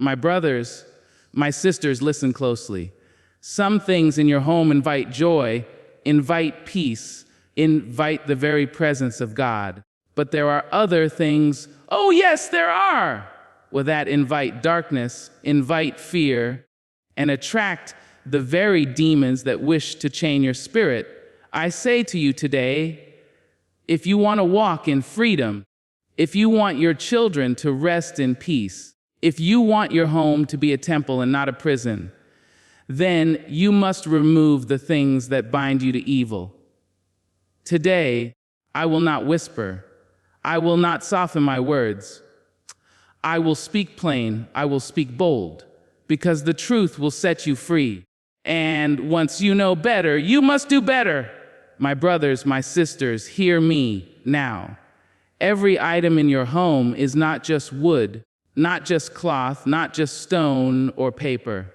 My brothers, my sisters, listen closely. Some things in your home invite joy, invite peace, invite the very presence of God. But there are other things, oh yes, there are, that invite darkness, invite fear, and attract the very demons that wish to chain your spirit. I say to you today, if you want to walk in freedom, if you want your children to rest in peace, if you want your home to be a temple and not a prison, then you must remove the things that bind you to evil. Today, I will not whisper. I will not soften my words. I will speak plain. I will speak bold, because the truth will set you free. And once you know better, you must do better. My brothers, my sisters, hear me now. Every item in your home is not just wood, not just cloth, not just stone or paper.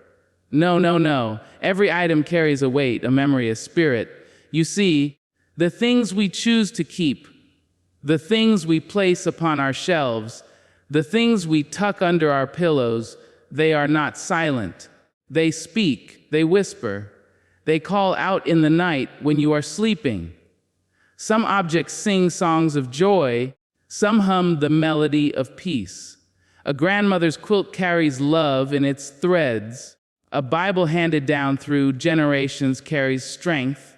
No, no, no. Every item carries a weight, a memory, a spirit. You see, the things we choose to keep, the things we place upon our shelves, the things we tuck under our pillows, they are not silent. They speak, they whisper, they call out in the night when you are sleeping. Some objects sing songs of joy, some hum the melody of peace. A grandmother's quilt carries love in its threads. A Bible handed down through generations carries strength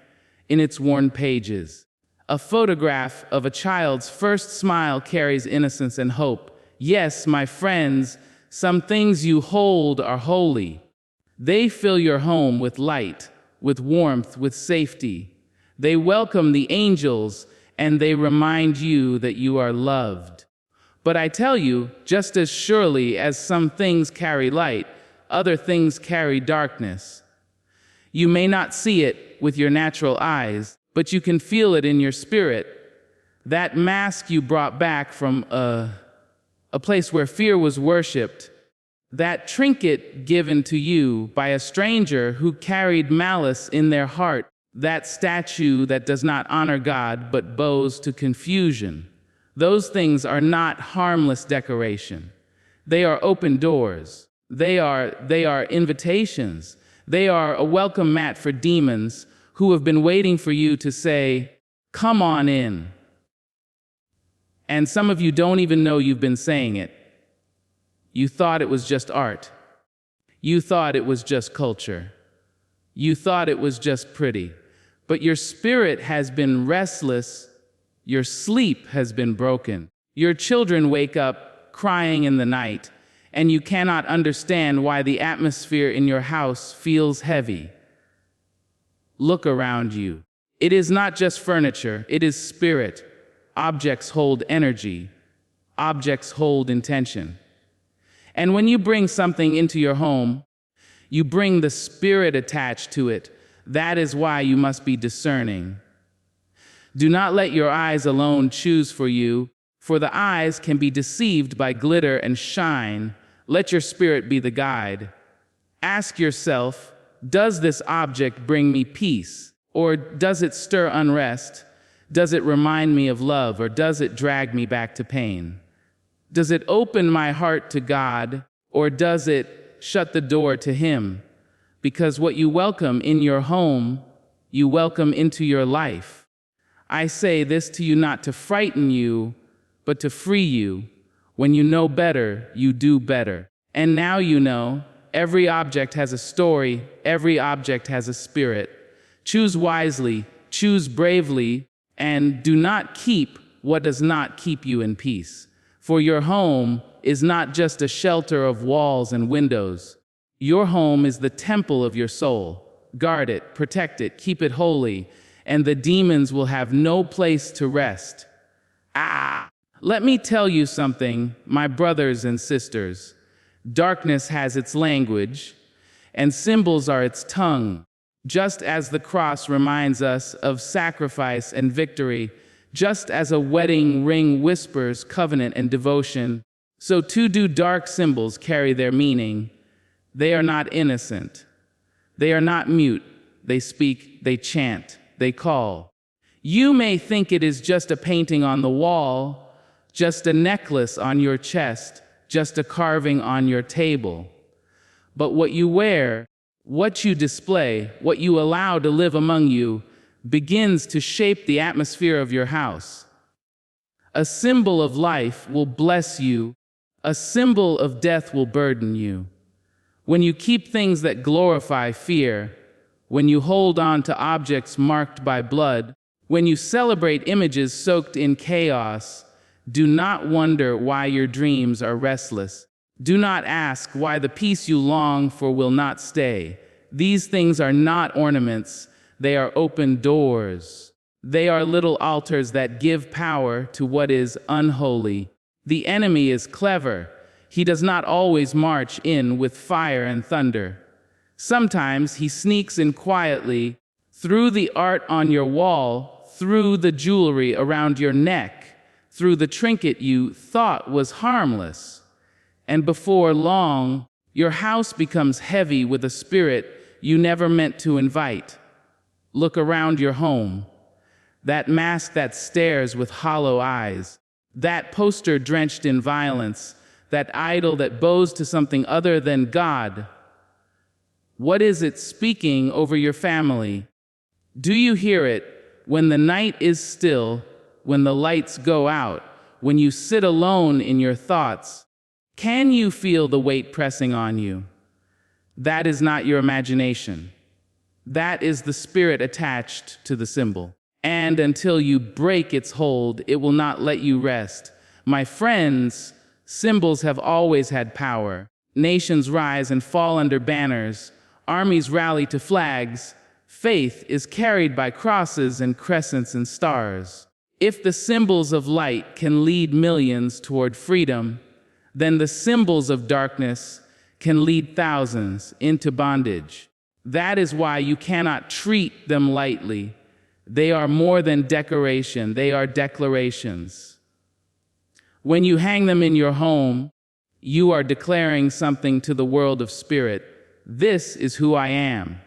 in its worn pages. A photograph of a child's first smile carries innocence and hope. Yes, my friends, some things you hold are holy. They fill your home with light, with warmth, with safety. They welcome the angels, and they remind you that you are loved. But I tell you, just as surely as some things carry light, other things carry darkness. You may not see it with your natural eyes, but you can feel it in your spirit. That mask you brought back from a place where fear was worshipped, that trinket given to you by a stranger who carried malice in their heart, that statue that does not honor God but bows to confusion. Those things are not harmless decoration. They are open doors. They are invitations. They are a welcome mat for demons who have been waiting for you to say, "Come on in." And some of you don't even know you've been saying it. You thought it was just art. You thought it was just culture. You thought it was just pretty. But your spirit has been restless. Your sleep has been broken. Your children wake up crying in the night, and you cannot understand why the atmosphere in your house feels heavy. Look around you. It is not just furniture, it is spirit. Objects hold energy. Objects hold intention. And when you bring something into your home, you bring the spirit attached to it. That is why you must be discerning. Do not let your eyes alone choose for you, for the eyes can be deceived by glitter and shine. Let your spirit be the guide. Ask yourself, does this object bring me peace? Or does it stir unrest? Does it remind me of love, or does it drag me back to pain? Does it open my heart to God, or does it shut the door to Him? Because what you welcome in your home, you welcome into your life. I say this to you not to frighten you, but to free you. When you know better, you do better. And now you know, every object has a story, every object has a spirit. Choose wisely, choose bravely, and do not keep what does not keep you in peace. For your home is not just a shelter of walls and windows. Your home is the temple of your soul. Guard it, protect it, keep it holy, and the demons will have no place to rest. Let me tell you something, my brothers and sisters. Darkness has its language, and symbols are its tongue. Just as the cross reminds us of sacrifice and victory, just as a wedding ring whispers covenant and devotion, so too do dark symbols carry their meaning. They are not innocent. They are not mute. They speak, they chant, they call. You may think it is just a painting on the wall, just a necklace on your chest, just a carving on your table. But what you wear, what you display, what you allow to live among you, begins to shape the atmosphere of your house. A symbol of life will bless you. A symbol of death will burden you. When you keep things that glorify fear, when you hold on to objects marked by blood, when you celebrate images soaked in chaos, do not wonder why your dreams are restless. Do not ask why the peace you long for will not stay. These things are not ornaments, they are open doors. They are little altars that give power to what is unholy. The enemy is clever. He does not always march in with fire and thunder. Sometimes he sneaks in quietly, through the art on your wall, through the jewelry around your neck, through the trinket you thought was harmless. And before long, your house becomes heavy with a spirit you never meant to invite. Look around your home. That mask that stares with hollow eyes, that poster drenched in violence, that idol that bows to something other than God. What is it speaking over your family? Do you hear it when the night is still, when the lights go out, when you sit alone in your thoughts? Can you feel the weight pressing on you? That is not your imagination. That is the spirit attached to the symbol. And until you break its hold, it will not let you rest. My friends, symbols have always had power. Nations rise and fall under banners. Armies rally to flags. Faith is carried by crosses and crescents and stars. If the symbols of light can lead millions toward freedom, then the symbols of darkness can lead thousands into bondage. That is why you cannot treat them lightly. They are more than decoration, they are declarations. When you hang them in your home, you are declaring something to the world of spirit. This is who I am.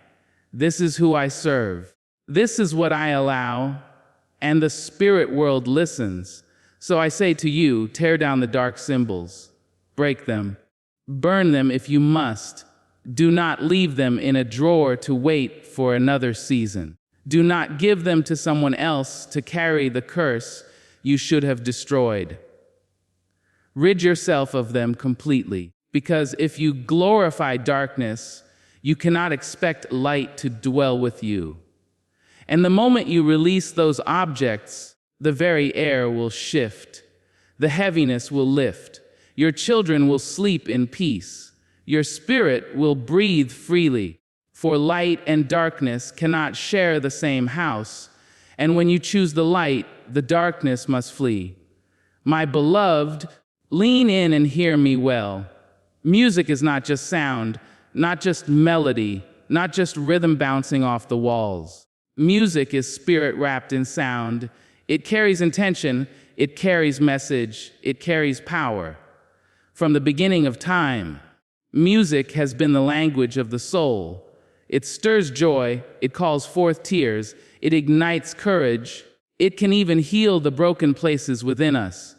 This is who I serve. This is what I allow, and the spirit world listens. So I say to you, tear down the dark symbols. Break them. Burn them if you must. Do not leave them in a drawer to wait for another season. Do not give them to someone else to carry the curse you should have destroyed. Rid yourself of them completely, because if you glorify darkness, you cannot expect light to dwell with you. And the moment you release those objects, the very air will shift. The heaviness will lift. Your children will sleep in peace. Your spirit will breathe freely. For light and darkness cannot share the same house, and when you choose the light, the darkness must flee. My beloved, lean in and hear me well. Music is not just sound, not just melody, not just rhythm bouncing off the walls. Music is spirit wrapped in sound. It carries intention, it carries message, it carries power. From the beginning of time, music has been the language of the soul. It stirs joy, it calls forth tears, it ignites courage, it can even heal the broken places within us.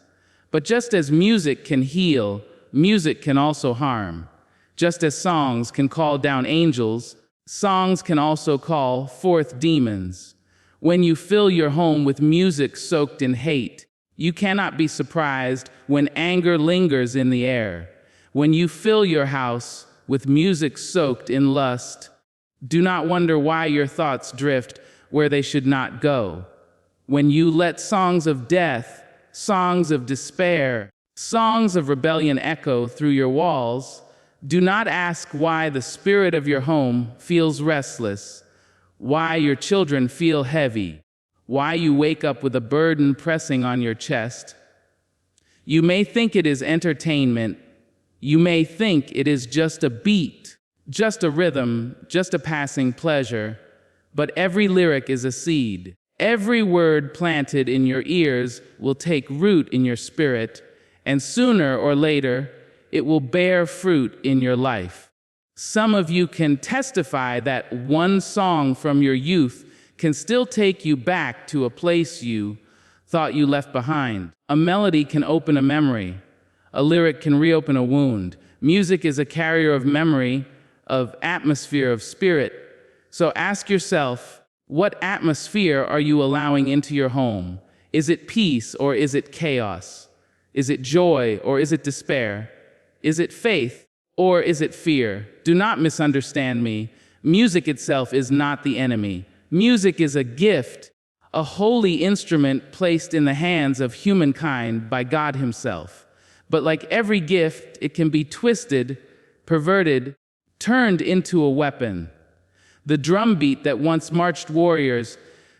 But just as music can heal, music can also harm. Just as songs can call down angels, songs can also call forth demons. When you fill your home with music soaked in hate, you cannot be surprised when anger lingers in the air. When you fill your house with music soaked in lust, do not wonder why your thoughts drift where they should not go. When you let songs of death, songs of despair, songs of rebellion echo through your walls, do not ask why the spirit of your home feels restless, why your children feel heavy, why you wake up with a burden pressing on your chest. You may think it is entertainment. You may think it is just a beat, just a rhythm, just a passing pleasure, but every lyric is a seed. Every word planted in your ears will take root in your spirit, and sooner or later, it will bear fruit in your life. Some of you can testify that one song from your youth can still take you back to a place you thought you left behind. A melody can open a memory. A lyric can reopen a wound. Music is a carrier of memory, of atmosphere, of spirit. So ask yourself, what atmosphere are you allowing into your home? Is it peace or is it chaos? Is it joy or is it despair? Is it faith or is it fear? Do not misunderstand me. Music itself is not the enemy. Music is a gift, a holy instrument placed in the hands of humankind by God Himself. But like every gift, it can be twisted, perverted, turned into a weapon. The drumbeat that once marched warriors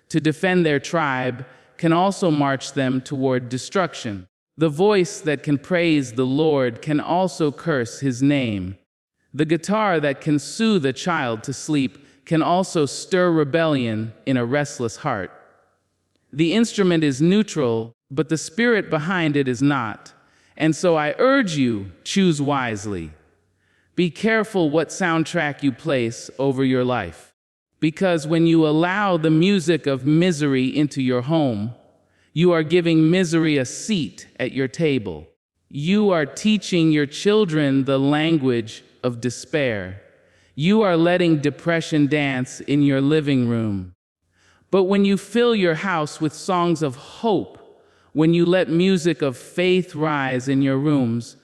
to defend their tribe can also march them toward destruction. The voice that can praise the Lord can also curse His name. The guitar that can soothe a child to sleep can also stir rebellion in a restless heart. The instrument is neutral, but the spirit behind it is not. And so I urge you, choose wisely. Be careful what soundtrack you place over your life. Because when you allow the music of misery into your home, you are giving misery a seat at your table. You are teaching your children the language of despair. You are letting depression dance in your living room. But when you fill your house with songs of hope, when you let music of faith rise in your rooms,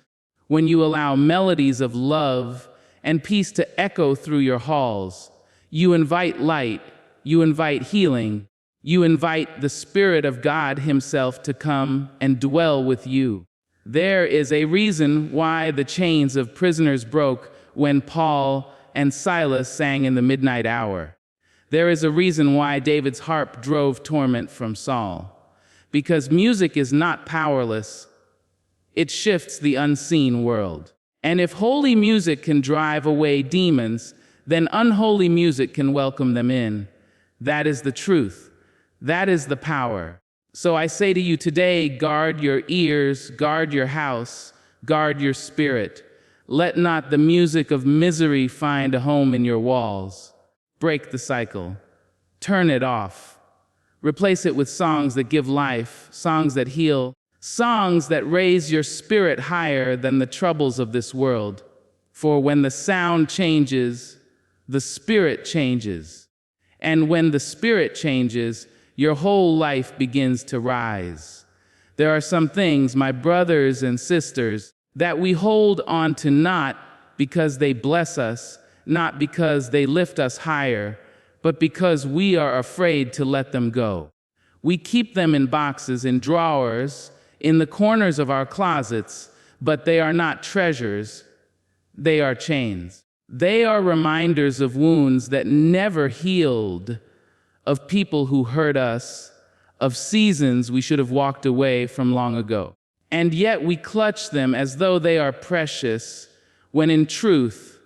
when you allow melodies of love and peace to echo through your halls, you invite light, you invite healing, you invite the Spirit of God Himself to come and dwell with you. There is a reason why the chains of prisoners broke when Paul and Silas sang in the midnight hour. There is a reason why David's harp drove torment from Saul. Because music is not powerless, it shifts the unseen world. And if holy music can drive away demons, then unholy music can welcome them in. That is the truth. That is the power. So I say to you today, guard your ears, guard your house, guard your spirit. Let not the music of misery find a home in your walls. Break the cycle. Turn it off. Replace it with songs that give life, songs that heal, songs that raise your spirit higher than the troubles of this world. For when the sound changes, the spirit changes. And when the spirit changes, your whole life begins to rise. There are some things, my brothers and sisters, that we hold on to not because they bless us, not because they lift us higher, but because we are afraid to let them go. We keep them in boxes, in drawers, in the corners of our closets, but they are not treasures, they are chains. They are reminders of wounds that never healed, of people who hurt us, of seasons we should have walked away from long ago. And yet we clutch them as though they are precious, when in truth,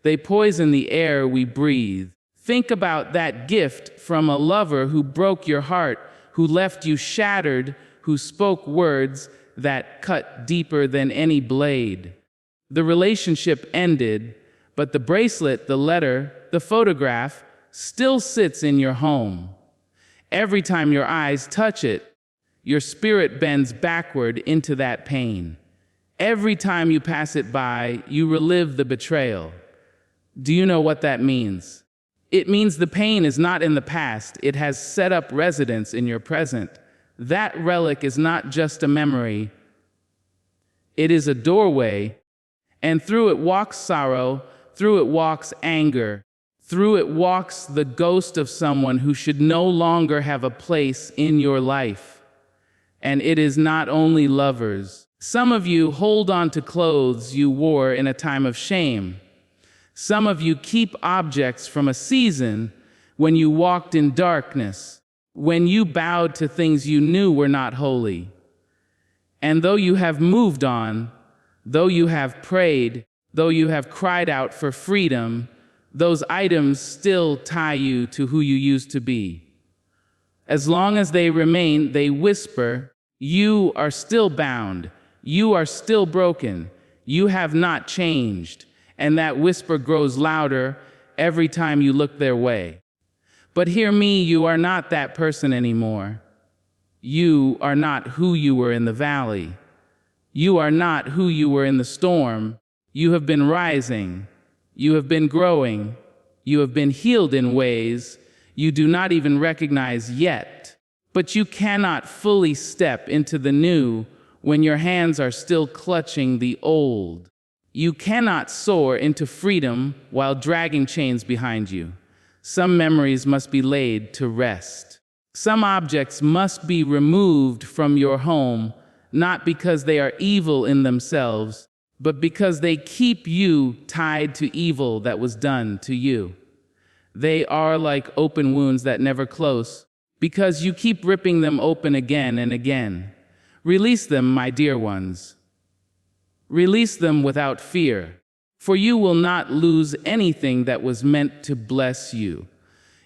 they poison the air we breathe. Think about that gift from a lover who broke your heart, who left you shattered, who spoke words that cut deeper than any blade. The relationship ended, but the bracelet, the letter, the photograph still sits in your home. Every time your eyes touch it, your spirit bends backward into that pain. Every time you pass it by, you relive the betrayal. Do you know what that means? It means the pain is not in the past, it has set up residence in your present. That relic is not just a memory, it is a doorway, and through it walks sorrow, through it walks anger, through it walks the ghost of someone who should no longer have a place in your life. And it is not only lovers. Some of you hold on to clothes you wore in a time of shame. Some of you keep objects from a season when you walked in darkness, when you bowed to things you knew were not holy. And though you have moved on, though you have prayed, though you have cried out for freedom, those items still tie you to who you used to be. As long as they remain, they whisper, you are still bound, you are still broken, you have not changed. And that whisper grows louder every time you look their way. But hear me, you are not that person anymore. You are not who you were in the valley. You are not who you were in the storm. You have been rising. You have been growing. You have been healed in ways you do not even recognize yet. But you cannot fully step into the new when your hands are still clutching the old. You cannot soar into freedom while dragging chains behind you. Some memories must be laid to rest. Some objects must be removed from your home, not because they are evil in themselves, but because they keep you tied to evil that was done to you. They are like open wounds that never close, because you keep ripping them open again and again. Release them, my dear ones. Release them without fear, for you will not lose anything that was meant to bless you.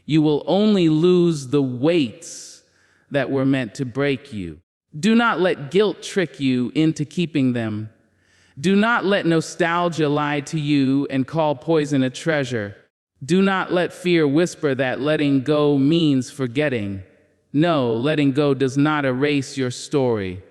You will only lose the weights that were meant to break you. Do not let guilt trick you into keeping them. Do not let nostalgia lie to you and call poison a treasure. Do not let fear whisper that letting go means forgetting. No, letting go does not erase your story.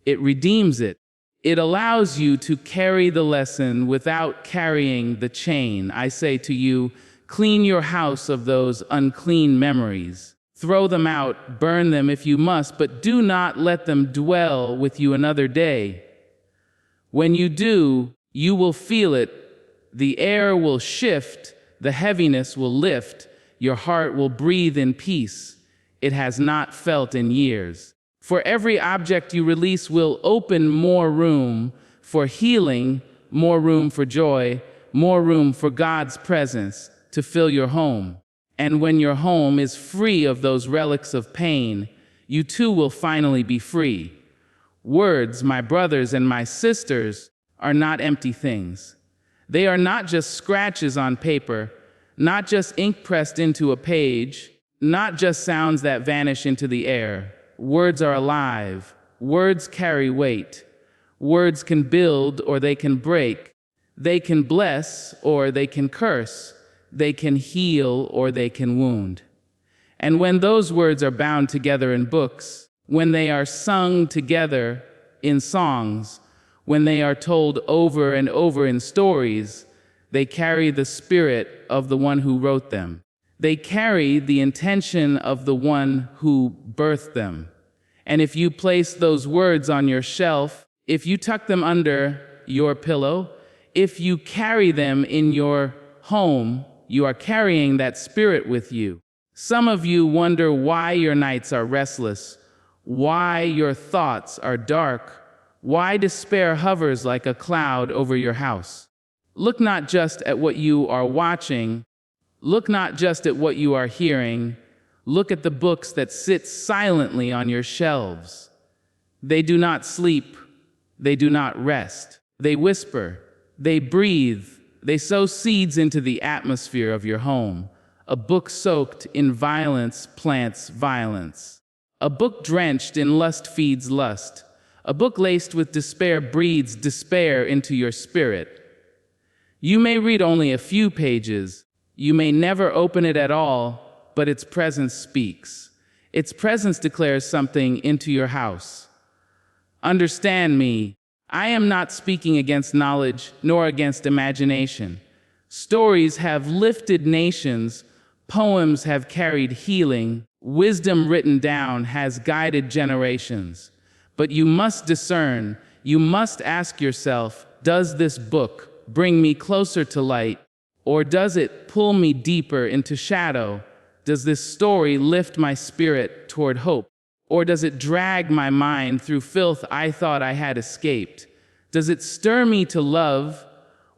It redeems it. It allows you to carry the lesson without carrying the chain. I say to you, clean your house of those unclean memories. Throw them out, burn them if you must, but do not let them dwell with you another day. When you do, you will feel it. The air will shift, the heaviness will lift, your heart will breathe in peace it has not felt in years. For every object you release will open more room for healing, more room for joy, more room for God's presence to fill your home. And when your home is free of those relics of pain, you too will finally be free. Words, my brothers and my sisters, are not empty things. They are not just scratches on paper, not just ink pressed into a page, not just sounds that vanish into the air. Words are alive. Words carry weight. Words can build or they can break. They can bless or they can curse. They can heal or they can wound. And when those words are bound together in books, when they are sung together in songs, when they are told over and over in stories, they carry the spirit of the one who wrote them. They carry the intention of the one who birthed them. And if you place those words on your shelf, if you tuck them under your pillow, if you carry them in your home, you are carrying that spirit with you. Some of you wonder why your nights are restless, why your thoughts are dark, why despair hovers like a cloud over your house. Look not just at what you are watching, look not just at what you are hearing, look at the books that sit silently on your shelves. They do not sleep, they do not rest. They whisper, they breathe, they sow seeds into the atmosphere of your home. A book soaked in violence plants violence. A book drenched in lust feeds lust. A book laced with despair breeds despair into your spirit. You may read only a few pages. You may never open it at all, but its presence speaks. Its presence declares something into your house. Understand me. I am not speaking against knowledge nor against imagination. Stories have lifted nations. Poems have carried healing. Wisdom written down has guided generations. But you must discern, you must ask yourself, does this book bring me closer to light, or does it pull me deeper into shadow? Does this story lift my spirit toward hope, or does it drag my mind through filth I thought I had escaped? Does it stir me to love,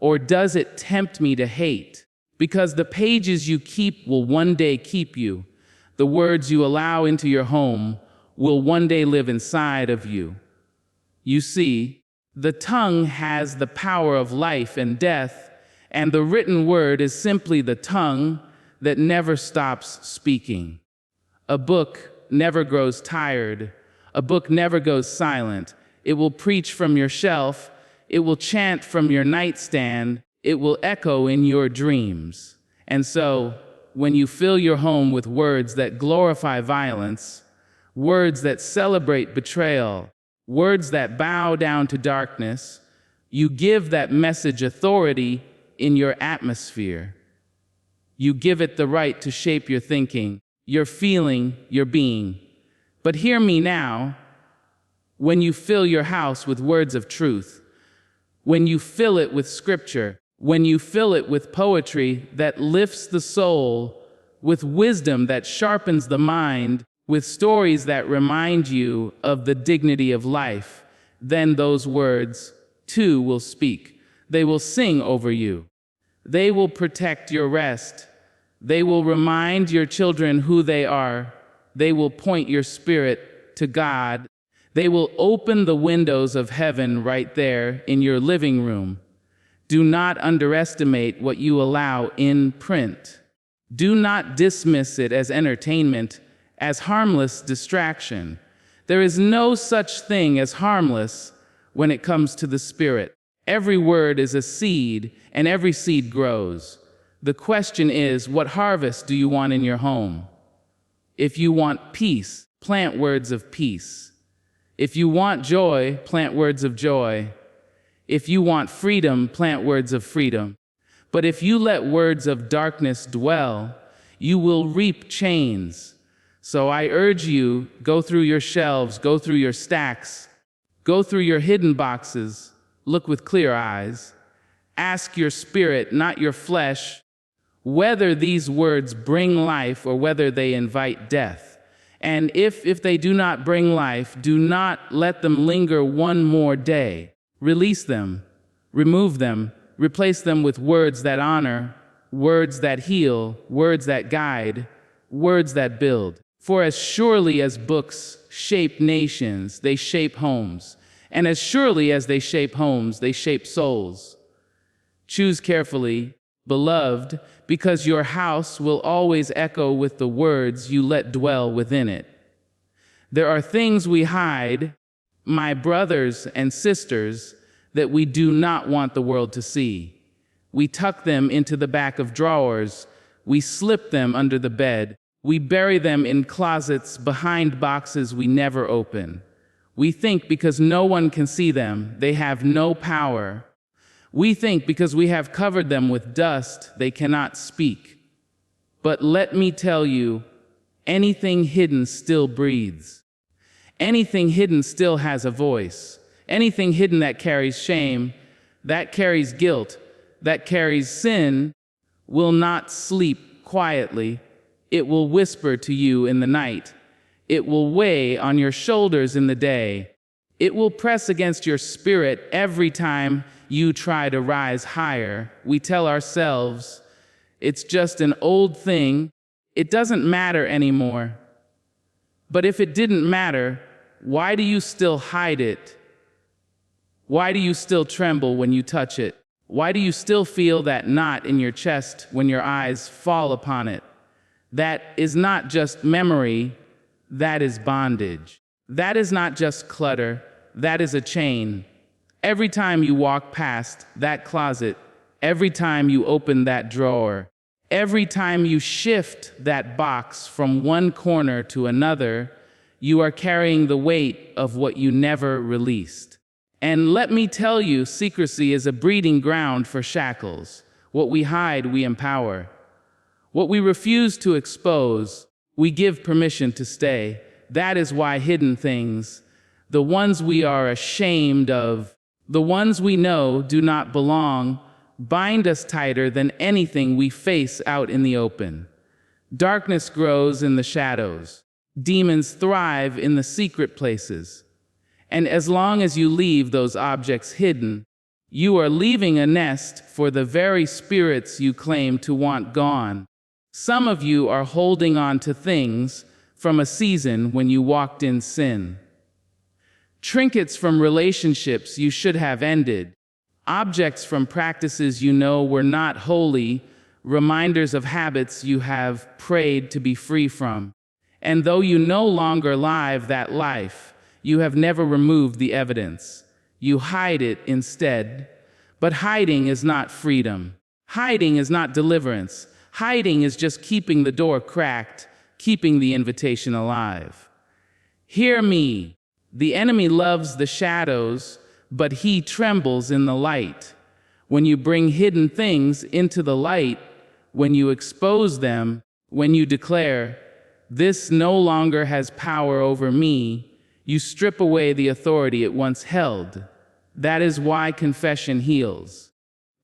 or does it tempt me to hate? Because the pages you keep will one day keep you. The words you allow into your home will one day live inside of you. You see, the tongue has the power of life and death, and the written word is simply the tongue that never stops speaking. A book never grows tired. A book never goes silent. It will preach from your shelf. It will chant from your nightstand. It will echo in your dreams. And so, when you fill your home with words that glorify violence, words that celebrate betrayal, words that bow down to darkness. You give that message authority in your atmosphere. You give it the right to shape your thinking, your feeling, your being. But hear me now. When you fill your house with words of truth, when you fill it with scripture, when you fill it with poetry that lifts the soul, with wisdom that sharpens the mind, with stories that remind you of the dignity of life, then those words, too, will speak. They will sing over you. They will protect your rest. They will remind your children who they are. They will point your spirit to God. They will open the windows of heaven right there in your living room. Do not underestimate what you allow in print. Do not dismiss it as entertainment, as harmless distraction. There is no such thing as harmless when it comes to the Spirit. Every word is a seed, and every seed grows. The question is, what harvest do you want in your home? If you want peace, plant words of peace. If you want joy, plant words of joy. If you want freedom, plant words of freedom. But if you let words of darkness dwell, you will reap chains. So I urge you, go through your shelves, go through your stacks, go through your hidden boxes, look with clear eyes. Ask your spirit, not your flesh, whether these words bring life or whether they invite death. And if they do not bring life, do not let them linger one more day. Release them, remove them, replace them with words that honor, words that heal, words that guide, words that build. For as surely as books shape nations, they shape homes. And as surely as they shape homes, they shape souls. Choose carefully, beloved, because your house will always echo with the words you let dwell within it. There are things we hide, my brothers and sisters, that we do not want the world to see. We tuck them into the back of drawers. We slip them under the bed. We bury them in closets behind boxes we never open. We think because no one can see them, they have no power. We think because we have covered them with dust, they cannot speak. But let me tell you, anything hidden still breathes. Anything hidden still has a voice. Anything hidden that carries shame, that carries guilt, that carries sin, will not sleep quietly. It will whisper to you in the night. It will weigh on your shoulders in the day. It will press against your spirit every time you try to rise higher. We tell ourselves, it's just an old thing. It doesn't matter anymore. But if it didn't matter, why do you still hide it? Why do you still tremble when you touch it? Why do you still feel that knot in your chest when your eyes fall upon it? That is not just memory, that is bondage. That is not just clutter, that is a chain. Every time you walk past that closet, every time you open that drawer, every time you shift that box from one corner to another, you are carrying the weight of what you never released. And let me tell you, secrecy is a breeding ground for shackles. What we hide, we empower. What we refuse to expose, we give permission to stay. That is why hidden things, the ones we are ashamed of, the ones we know do not belong, bind us tighter than anything we face out in the open. Darkness grows in the shadows. Demons thrive in the secret places. And as long as you leave those objects hidden, you are leaving a nest for the very spirits you claim to want gone. Some of you are holding on to things from a season when you walked in sin. Trinkets from relationships you should have ended. Objects from practices you know were not holy. Reminders of habits you have prayed to be free from. And though you no longer live that life, you have never removed the evidence. You hide it instead. But hiding is not freedom. Hiding is not deliverance. Hiding is just keeping the door cracked, keeping the invitation alive. Hear me. The enemy loves the shadows, but he trembles in the light. When you bring hidden things into the light, when you expose them, when you declare, "This no longer has power over me," you strip away the authority it once held. That is why confession heals.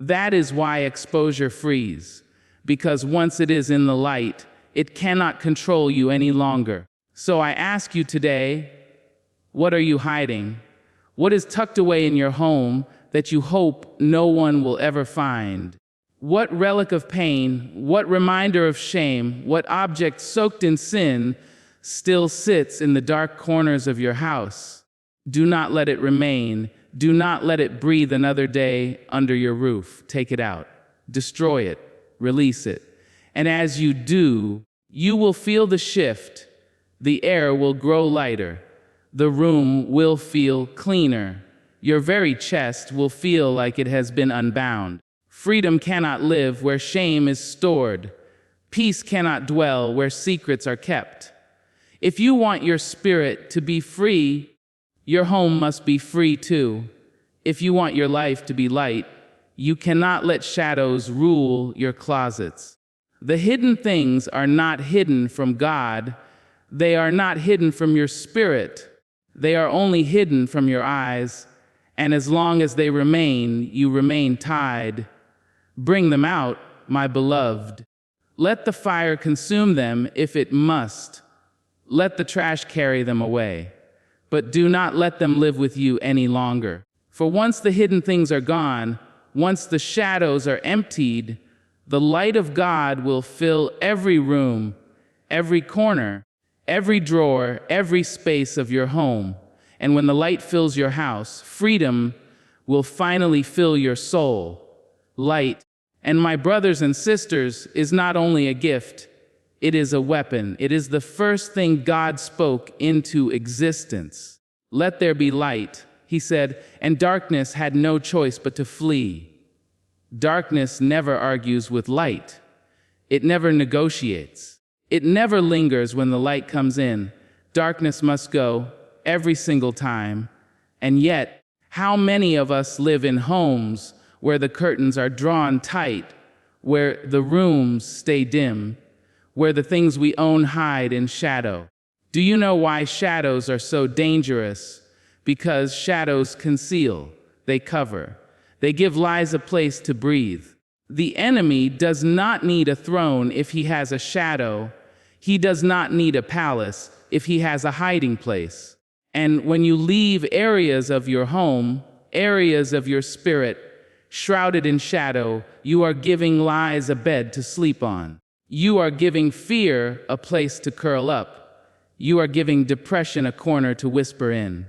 That is why exposure frees. Because once it is in the light, it cannot control you any longer. So I ask you today, what are you hiding? What is tucked away in your home that you hope no one will ever find? What relic of pain, what reminder of shame, what object soaked in sin still sits in the dark corners of your house? Do not let it remain. Do not let it breathe another day under your roof. Take it out. Destroy it. Release it. And as you do, you will feel the shift. The air will grow lighter. The room will feel cleaner. Your very chest will feel like it has been unbound. Freedom cannot live where shame is stored. Peace cannot dwell where secrets are kept. If you want your spirit to be free, your home must be free too. If you want your life to be light, you cannot let shadows rule your closets. The hidden things are not hidden from God. They are not hidden from your spirit. They are only hidden from your eyes. And as long as they remain, you remain tied. Bring them out, my beloved. Let the fire consume them if it must. Let the trash carry them away. But do not let them live with you any longer. For once the hidden things are gone, once the shadows are emptied, the light of God will fill every room, every corner, every drawer, every space of your home. And when the light fills your house, freedom will finally fill your soul. Light, and my brothers and sisters, is not only a gift, it is a weapon. It is the first thing God spoke into existence. Let there be light, he said, and darkness had no choice but to flee. Darkness never argues with light. It never negotiates. It never lingers when the light comes in. Darkness must go every single time. And yet, how many of us live in homes where the curtains are drawn tight, where the rooms stay dim, where the things we own hide in shadow? Do you know why shadows are so dangerous? Because shadows conceal, they cover. They give lies a place to breathe. The enemy does not need a throne if he has a shadow. He does not need a palace if he has a hiding place. And when you leave areas of your home, areas of your spirit, shrouded in shadow, you are giving lies a bed to sleep on. You are giving fear a place to curl up. You are giving depression a corner to whisper in.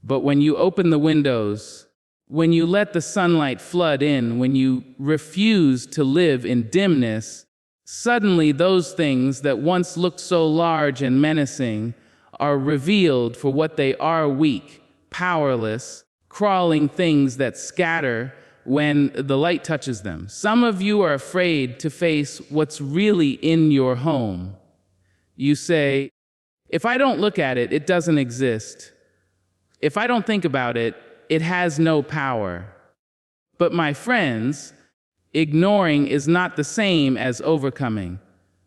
But when you open the windows, when you let the sunlight flood in, when you refuse to live in dimness, suddenly those things that once looked so large and menacing are revealed for what they are: weak, powerless, crawling things that scatter when the light touches them. Some of you are afraid to face what's really in your home. You say, if I don't look at it, it doesn't exist. If I don't think about it, it has no power. But my friends, ignoring is not the same as overcoming.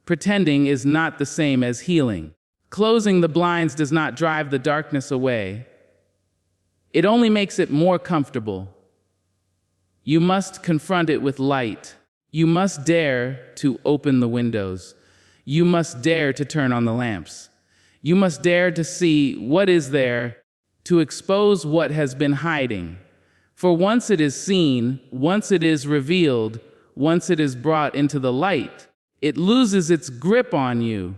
Pretending is not the same as healing. Closing the blinds does not drive the darkness away. It only makes it more comfortable. You must confront it with light. You must dare to open the windows. You must dare to turn on the lamps. You must dare to see what is there, to expose what has been hiding. For once it is seen, once it is revealed, once it is brought into the light, it loses its grip on you.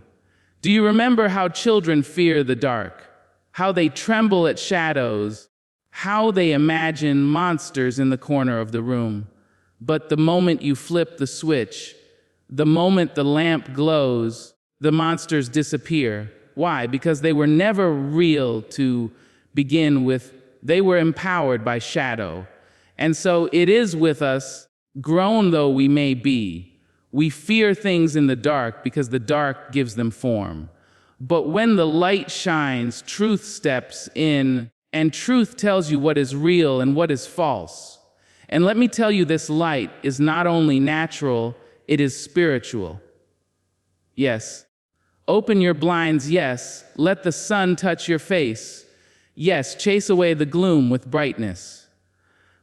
Do you remember how children fear the dark? How they tremble at shadows? How they imagine monsters in the corner of the room? But the moment you flip the switch, the moment the lamp glows, the monsters disappear. Why? Because they were never real to begin with. They were empowered by shadow. And so it is with us, grown though we may be. We fear things in the dark because the dark gives them form. But when the light shines, truth steps in, and truth tells you what is real and what is false. And let me tell you, this light is not only natural, it is spiritual. Yes. Open your blinds, yes. Let the sun touch your face. Yes, chase away the gloom with brightness.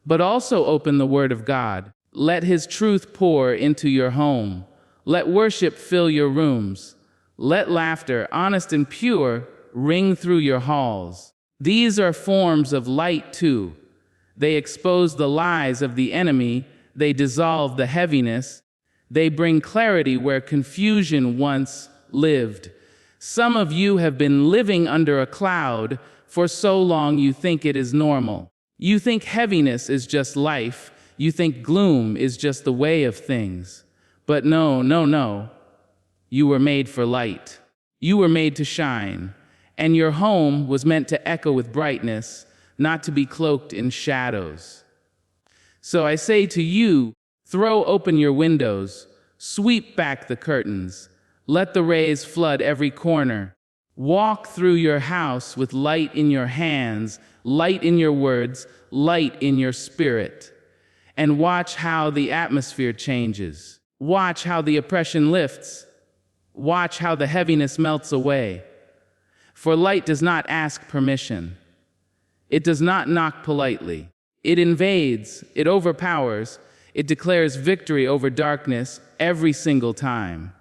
But also open the Word of God. Let His truth pour into your home. Let worship fill your rooms. Let laughter, honest and pure, ring through your halls. These are forms of light too. They expose the lies of the enemy. They dissolve the heaviness. They bring clarity where confusion once lived. Some of you have been living under a cloud for so long you think it is normal. You think heaviness is just life. You think gloom is just the way of things. But no, no, no. You were made for light. You were made to shine. And your home was meant to echo with brightness, not to be cloaked in shadows. So I say to you, throw open your windows, sweep back the curtains, let the rays flood every corner. Walk through your house with light in your hands, light in your words, light in your spirit. And watch how the atmosphere changes. Watch how the oppression lifts. Watch how the heaviness melts away. For light does not ask permission. It does not knock politely. It invades, it overpowers, it declares victory over darkness every single time.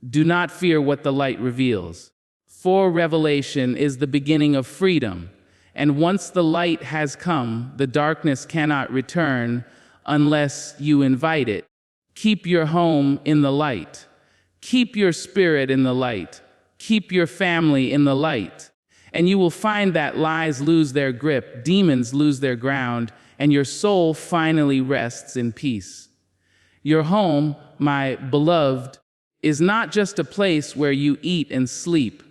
Do not fear what the light reveals. For revelation is the beginning of freedom, and once the light has come, the darkness cannot return unless you invite it. Keep your home in the light. Keep your spirit in the light. Keep your family in the light. And you will find that lies lose their grip, demons lose their ground, and your soul finally rests in peace. Your home, my beloved, is not just a place where you eat and sleep.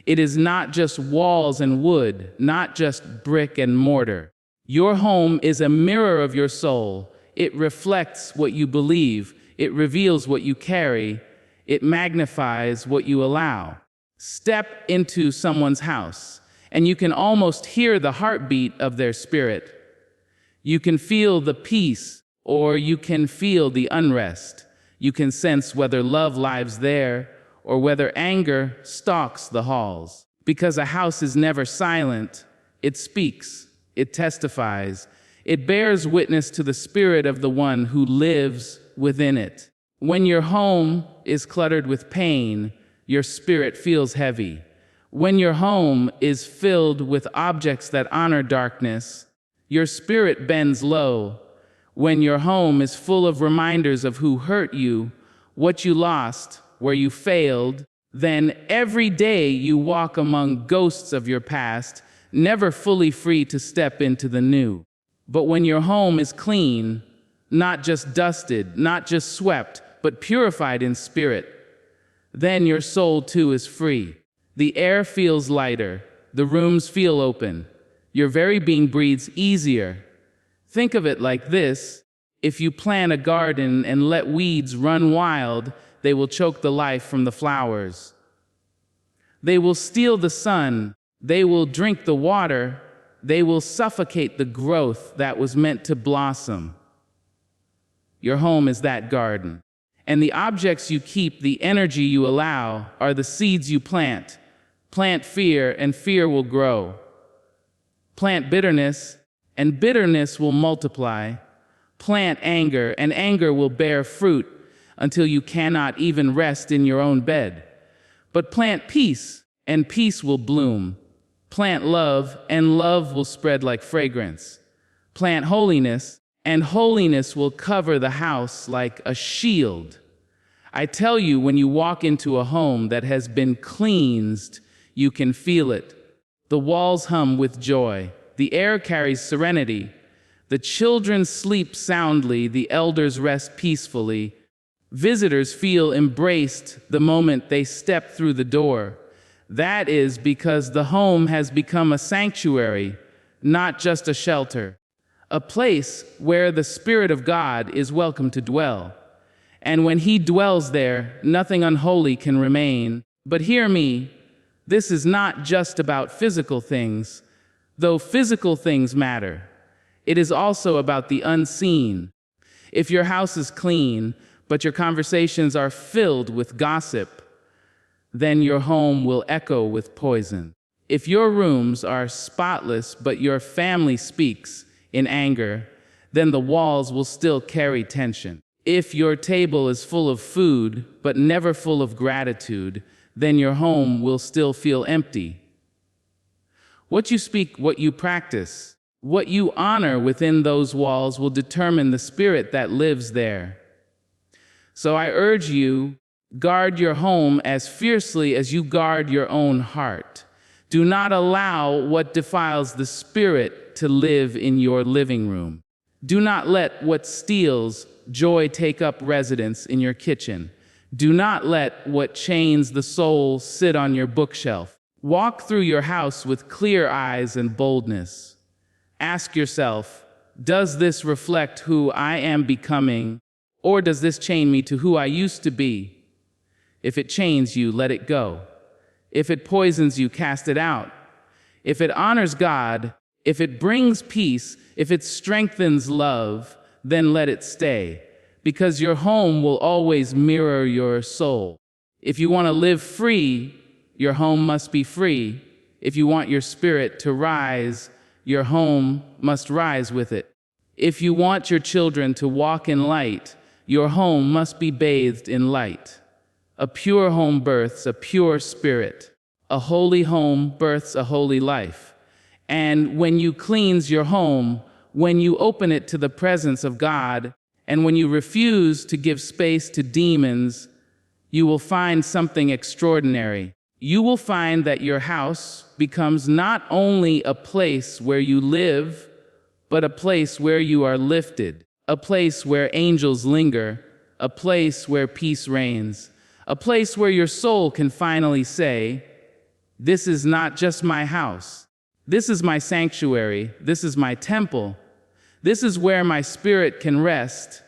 It is not just walls and wood, not just brick and mortar. Your home is a mirror of your soul. It reflects what you believe. It reveals what you carry. It magnifies what you allow. Step into someone's house, and you can almost hear the heartbeat of their spirit. You can feel the peace, or you can feel the unrest. You can sense whether love lives there, or whether anger stalks the halls. Because a house is never silent. It speaks, it testifies, it bears witness to the spirit of the one who lives within it. When your home is cluttered with pain, your spirit feels heavy. When your home is filled with objects that honor darkness, your spirit bends low. When your home is full of reminders of who hurt you, what you lost, where you failed, then every day you walk among ghosts of your past, never fully free to step into the new. But when your home is clean, not just dusted, not just swept, but purified in spirit, then your soul too is free. The air feels lighter, the rooms feel open, your very being breathes easier. Think of it like this: if you plant a garden and let weeds run wild, they will choke the life from the flowers. They will steal the sun, they will drink the water, they will suffocate the growth that was meant to blossom. Your home is that garden. And the objects you keep, the energy you allow, are the seeds you plant. Plant fear, and fear will grow. Plant bitterness, and bitterness will multiply. Plant anger, and anger will bear fruit until you cannot even rest in your own bed. But plant peace, and peace will bloom. Plant love, and love will spread like fragrance. Plant holiness, and holiness will cover the house like a shield. I tell you, when you walk into a home that has been cleansed, you can feel it. The walls hum with joy. The air carries serenity. The children sleep soundly. The elders rest peacefully. Visitors feel embraced the moment they step through the door. That is because the home has become a sanctuary, not just a shelter. A place where the Spirit of God is welcome to dwell. And when He dwells there, nothing unholy can remain. But hear me, This is not just about physical things, though physical things matter. It is also about the unseen. If your house is clean, but your conversations are filled with gossip, then your home will echo with poison. If your rooms are spotless, but your family speaks in anger, then the walls will still carry tension. If your table is full of food, but never full of gratitude, then your home will still feel empty. What you speak, what you practice, what you honor within those walls will determine the spirit that lives there. So I urge you, guard your home as fiercely as you guard your own heart. Do not allow what defiles the spirit to live in your living room. Do not let what steals joy take up residence in your kitchen. Do not let what chains the soul sit on your bookshelf. Walk through your house with clear eyes and boldness. Ask yourself, does this reflect who I am becoming, or does this chain me to who I used to be? If it chains you, let it go. If it poisons you, cast it out. If it honors God, if it brings peace, if it strengthens love, then let it stay, because your home will always mirror your soul. If you want to live free, your home must be free. If you want your spirit to rise, your home must rise with it. If you want your children to walk in light, your home must be bathed in light. A pure home births a pure spirit. A holy home births a holy life. And when you cleanse your home, when you open it to the presence of God, and when you refuse to give space to demons, you will find something extraordinary. You will find that your house becomes not only a place where you live, but a place where you are lifted, a place where angels linger, a place where peace reigns, a place where your soul can finally say, "This is not just my house. This is my sanctuary. This is my temple. This is where my spirit can rest."